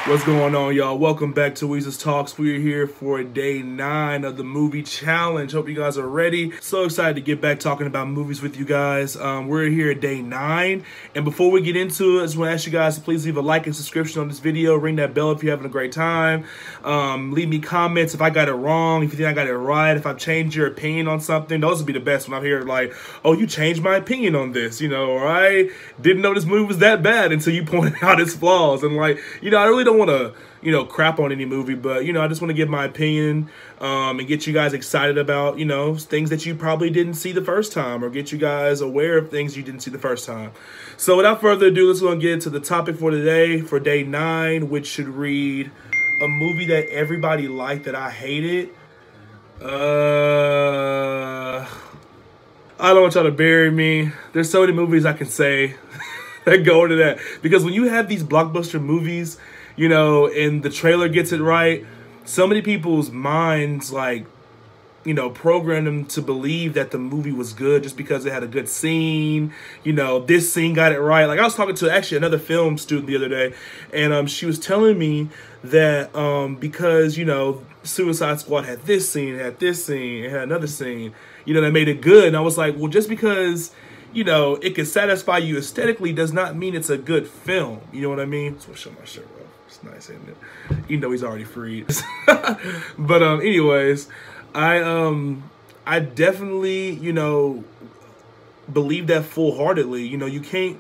What's going on, y'all? Welcome back to Weezus Talks. We're here for day 9 of the movie challenge. Hope you guys are ready. So excited to get back talking about movies with you guys. We're here at day 9. And before we get into it, I just want to ask you guys to please leave a like and subscription on this video. Ring that bell if you're having a great time. Leave me comments if I got it wrong, if you think I got it right, if I've changed your opinion on something. Those would be the best when I'm here like, oh, you changed my opinion on this, or I didn't know this movie was that bad until you pointed out its flaws. And I really don't want to, crap on any movie, but, I just want to give my opinion and get you guys excited about, things that you probably didn't see the first time, or get you guys aware of things you didn't see the first time. So without further ado, let's go and get into the topic for today, for day 9, which should read a movie that everybody liked that I hated. I don't want y'all to bury me. There's so many movies I can say that go into that, because when you have these blockbuster movies, and the trailer gets it right, so many people's minds, program them to believe that the movie was good just because it had a good scene. This scene got it right. I was talking to actually another film student the other day, and she was telling me that because, Suicide Squad had this scene, it had another scene, that made it good. And I was like, well, just because it can satisfy you aesthetically does not mean it's a good film. You know what I mean? So I'll show my shirt off. It's nice, isn't it? Even though he's already freed. But anyways, I definitely, believe that full-heartedly. You can't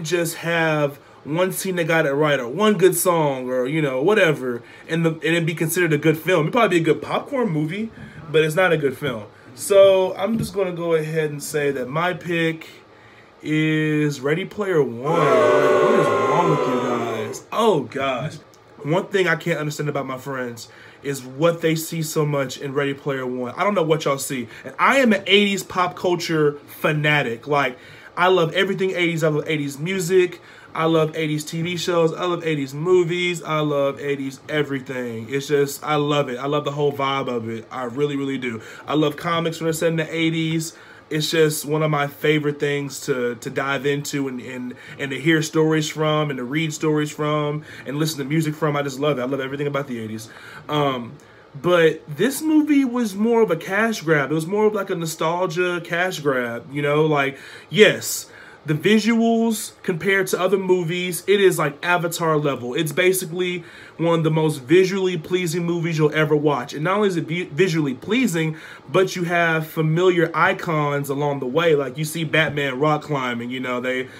just have one scene that got it right, or one good song, or whatever, and it be considered a good film. It'd probably be a good popcorn movie, but it's not a good film. So I'm just going to go ahead and say that my pick is Ready Player One. What is wrong with you guys? Oh, gosh. One thing I can't understand about my friends is what they see so much in Ready Player One. I don't know what y'all see. And I am an 80s pop culture fanatic. I love everything 80s. I love 80s music. I love 80s TV shows. I love 80s movies. I love 80s everything. It's just, I love it. I love the whole vibe of it. I really, really do. I love comics when they're set in the 80s. It's just one of my favorite things to dive into and to hear stories from, and to read stories from, and listen to music from. I just love it. I love everything about the 80s. But this movie was more of a cash grab. It was more of like a nostalgia cash grab, yes, the visuals compared to other movies, it is like Avatar level. It's basically one of the most visually pleasing movies you'll ever watch. And not only is it visually pleasing, but you have familiar icons along the way. Like you see Batman rock climbing,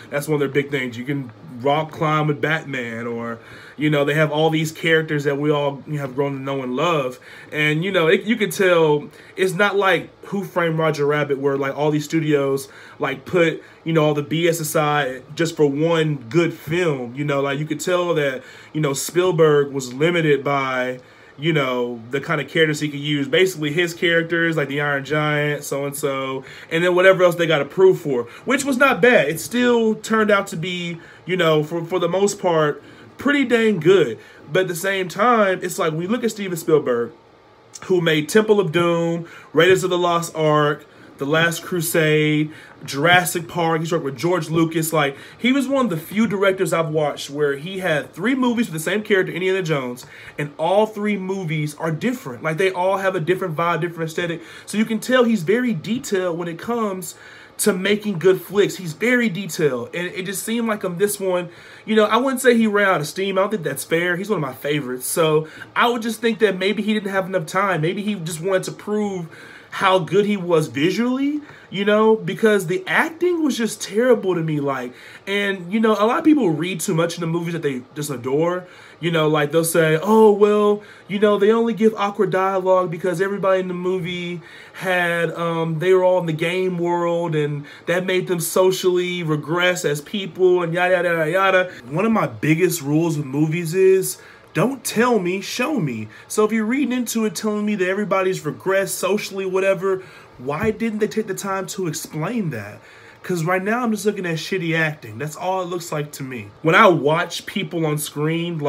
that's one of their big things. You can rock climb with Batman, or they have all these characters that we all have grown to know and love. And you can tell it's not like Who Framed Roger Rabbit, where all these studios put all the BS aside just for one good film. You could tell that Spielberg was limited by the kind of characters he could use. Basically his characters, like the Iron Giant, so-and-so, and then whatever else they got approved for, which was not bad. It still turned out to be, for the most part, pretty dang good. But at the same time, it's like, we look at Steven Spielberg, who made Temple of Doom, Raiders of the Lost Ark, The Last Crusade, Jurassic Park. He's worked with George Lucas. He was one of the few directors I've watched where he had 3 movies with the same character, Indiana Jones, and all 3 movies are different. They all have a different vibe, different aesthetic. So you can tell he's very detailed when it comes to making good flicks. He's very detailed, and it just seemed like on this one, I wouldn't say he ran out of steam. I don't think that's fair. He's one of my favorites. So I would just think that maybe he didn't have enough time. Maybe he just wanted to prove how good he was visually, because the acting was just terrible to me. And, a lot of people read too much in the movies that they just adore. They'll say, oh, well, they only give awkward dialogue because everybody in the movie had, they were all in the game world, and that made them socially regress as people, and yada, yada, yada, yada. One of my biggest rules with movies is, don't tell me, show me. So if you're reading into it telling me that everybody's regressed socially, whatever, why didn't they take the time to explain that? Because right now I'm just looking at shitty acting. That's all it looks like to me. When I watch people on screen,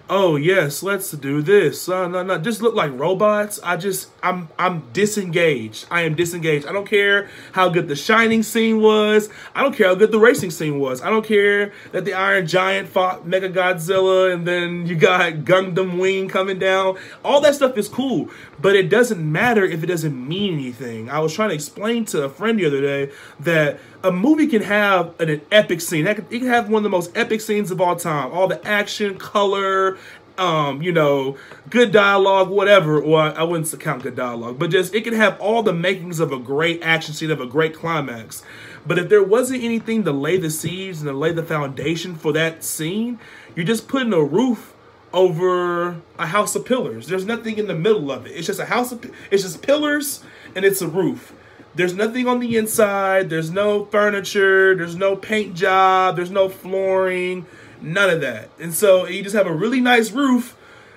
oh yes, let's do this. No, just look like robots. I'm disengaged. I am disengaged. I don't care how good the Shining scene was. I don't care how good the racing scene was. I don't care that the Iron Giant fought Mega Godzilla and then you got Gundam Wing coming down. All that stuff is cool, but it doesn't matter if it doesn't mean anything. I was trying to explain to a friend the other day that a movie can have an epic scene. It can have one of the most epic scenes of all time. All the action, color, you know, good dialogue, whatever. Well, I wouldn't count good dialogue, but just it can have all the makings of a great action scene, of a great climax. But if there wasn't anything to lay the seeds and to lay the foundation for that scene, you're just putting a roof over a house of pillars. There's nothing in the middle of it. It's just a house of, it's just pillars and it's a roof. There's nothing on the inside. There's no furniture. There's no paint job. There's no flooring. None of that. And so you just have a really nice roof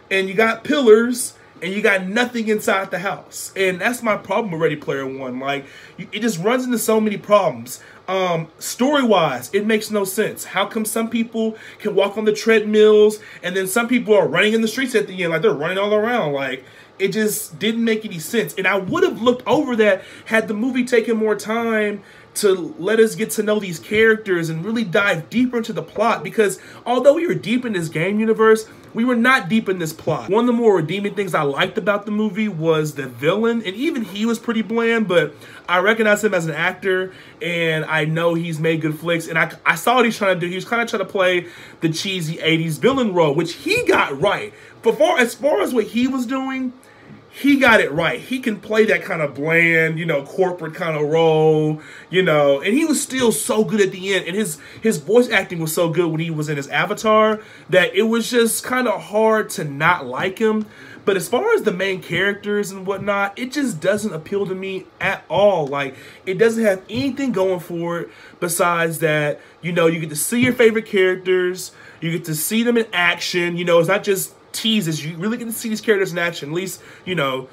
and you got pillars and you got nothing inside the house. And that's my problem with Ready Player One. Like, it just runs into so many problems. Story-wise, it makes no sense. How come some people can walk on the treadmills and then some people are running in the streets at the end? Like, they're running all around. Like, it just didn't make any sense. And I would have looked over that had the movie taken more time to let us get to know these characters and really dive deeper into the plot. Because although we were deep in this game universe, we were not deep in this plot. One of the more redeeming things I liked about the movie was the villain. And even he was pretty bland, but I recognize him as an actor. And I know he's made good flicks. And I saw what he's trying to do. He was kind of trying to play the cheesy 80s villain role, which he got right. As far as what he was doing, he got it right. He can play that kind of bland, you know, corporate kind of role, you know, and he was still so good at the end. And his voice acting was so good when he was in his avatar that it was just kind of hard to not like him. But as far as the main characters and whatnot, it just doesn't appeal to me at all. Like, it doesn't have anything going for it besides that, you know, you get to see your favorite characters, you get to see them in action, you know, it's not just teases. You really get to see these characters in action. At least, you know,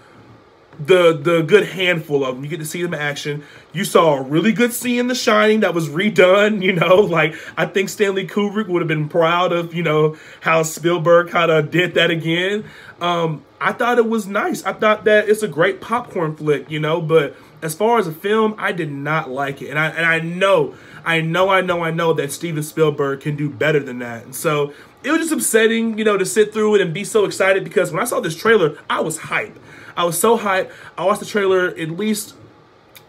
the good handful of them. You get to see them in action. You saw a really good scene in The Shining that was redone, you know. Like, I think Stanley Kubrick would have been proud of, you know, how Spielberg kind of did that again. I thought it was nice. I thought that it's a great popcorn flick, you know. But as far as a film, I did not like it. And I know that Steven Spielberg can do better than that. And so it was just upsetting, you know, to sit through it and be so excited, because when I saw this trailer, I was hyped. I was so hyped. I watched the trailer at least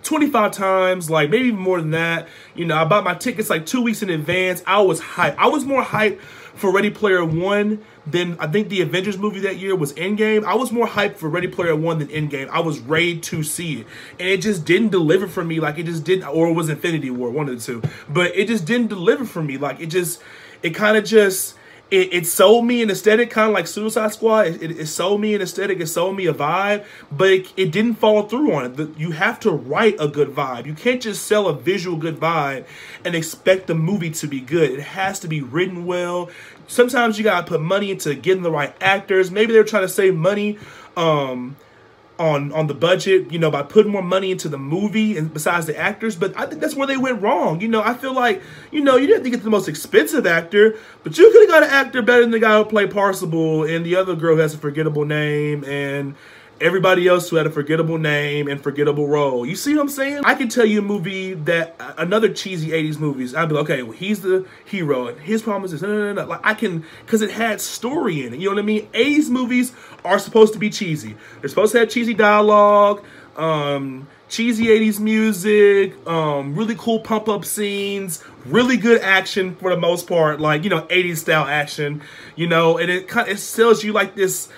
25 times, like maybe even more than that. You know, I bought my tickets like 2 weeks in advance. I was hyped. I was more hyped for Ready Player One than I think the Avengers movie that year was Endgame. I was more hyped for Ready Player One than Endgame. I was ready to see it. And it just didn't deliver for me like it just didn't, or it was Infinity War, one of the two. But it just didn't deliver for me. Like, it kind of just... It sold me an aesthetic, kind of like Suicide Squad. It sold me an aesthetic. It sold me a vibe, but it didn't follow through on it. You have to write a good vibe. You can't just sell a visual good vibe and expect the movie to be good. It has to be written well. Sometimes you got to put money into getting the right actors. Maybe they're trying to save money on the budget, you know, by putting more money into the movie and besides the actors. But I think that's where they went wrong. You know, I feel like, you know, you didn't think it's the most expensive actor, but you could have got an actor better than the guy who played Parsible, and the other girl who has a forgettable name, and everybody else who had a forgettable name and forgettable role. You see what I'm saying? I can tell you a movie that, another cheesy 80s movies, I'd be like, okay, well, he's the hero, and his problem is this. No. Like, I can, because it had story in it. You know what I mean? 80s movies are supposed to be cheesy. They're supposed to have cheesy dialogue, cheesy 80s music, really cool pump-up scenes, really good action for the most part, like, you know, 80s style action, you know, and it sells you like this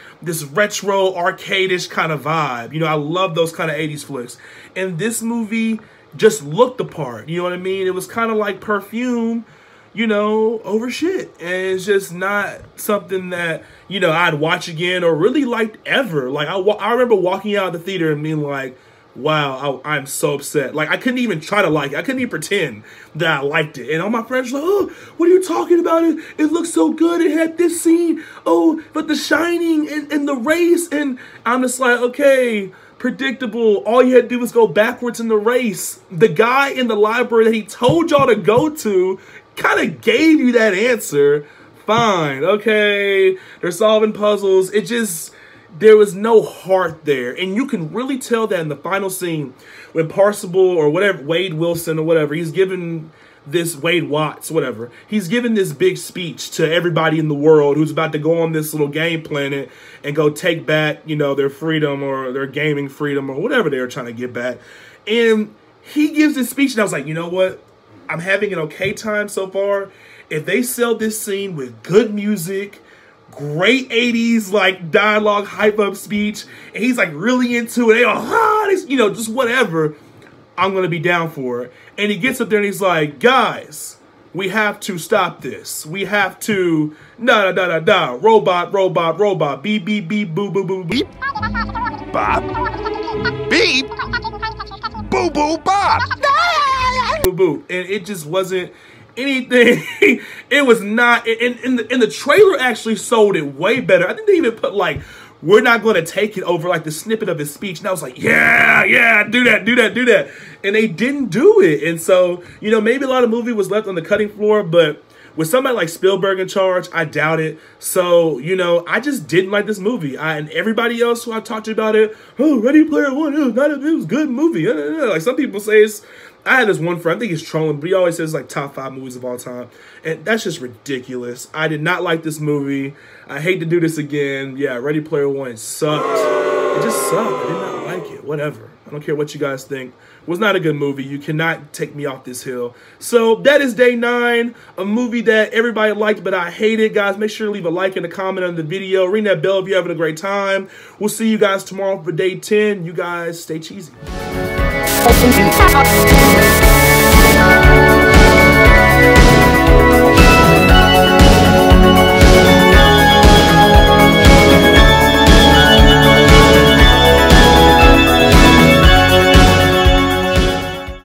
retro arcade-ish kind of vibe. You know, I love those kind of 80s flicks. And this movie just looked the part, you know what I mean? It was kind of like Perfume, you know, over shit. And it's just not something that, you know, I'd watch again or really liked ever. Like, I remember walking out of the theater and being like, wow, I'm so upset. Like, I couldn't even try to like it. I couldn't even pretend that I liked it. And all my friends were like, oh, what are you talking about? It looks so good. It had this scene. Oh, but The Shining and the race. And I'm just like, okay, predictable. All you had to do was go backwards in the race. The guy in the library that he told y'all to go to kind of gave you that answer. fine. Okay, they're solving puzzles. It just, there was no heart there. And you can really tell that in the final scene when Parsible or whatever, Wade Wilson or whatever, he's given this, Wade Watts, whatever, he's given this big speech to everybody in the world who's about to go on this little game planet and go take back, you know, their freedom or their gaming freedom or whatever they were trying to get back. And he gives this speech and I was like, you know what? I'm having an okay time so far. If they sell this scene with good music, great 80s like dialogue, hype up speech, and he's like really into it, they all, you know, just whatever, I'm gonna be down for it. And he gets up there and he's like, guys, we have to stop this. We have to robot, robot, robot, beep, beep, beep, boo, boo, boo, beep. Bop. Beep. Boo, boo, bop. Boo, boo. And it just wasn't anything. It was not, and the trailer actually sold it way better. I think they even put like, we're not going to take it over like the snippet of his speech. And I was like, yeah, yeah, do that, do that, do that. And they didn't do it. And so, you know, maybe a lot of movie was left on the cutting floor, but with somebody like Spielberg in charge, I doubt it. So, you know, I just didn't like this movie. And everybody else who I talked to about it, oh, Ready Player One, it was a good movie. Like some people say it's, I had this one friend, I think he's trolling, but he always says like top 5 movies of all time. And that's just ridiculous. I did not like this movie. I hate to do this again. Yeah, Ready Player One sucked. It just sucked. I did not like it. Whatever. I don't care what you guys think. It was not a good movie. You cannot take me off this hill. So that is day 9, a movie that everybody liked, but I hated. Guys, make sure to leave a like and a comment on the video. Ring that bell if you're having a great time. We'll see you guys tomorrow for day 10. You guys stay cheesy.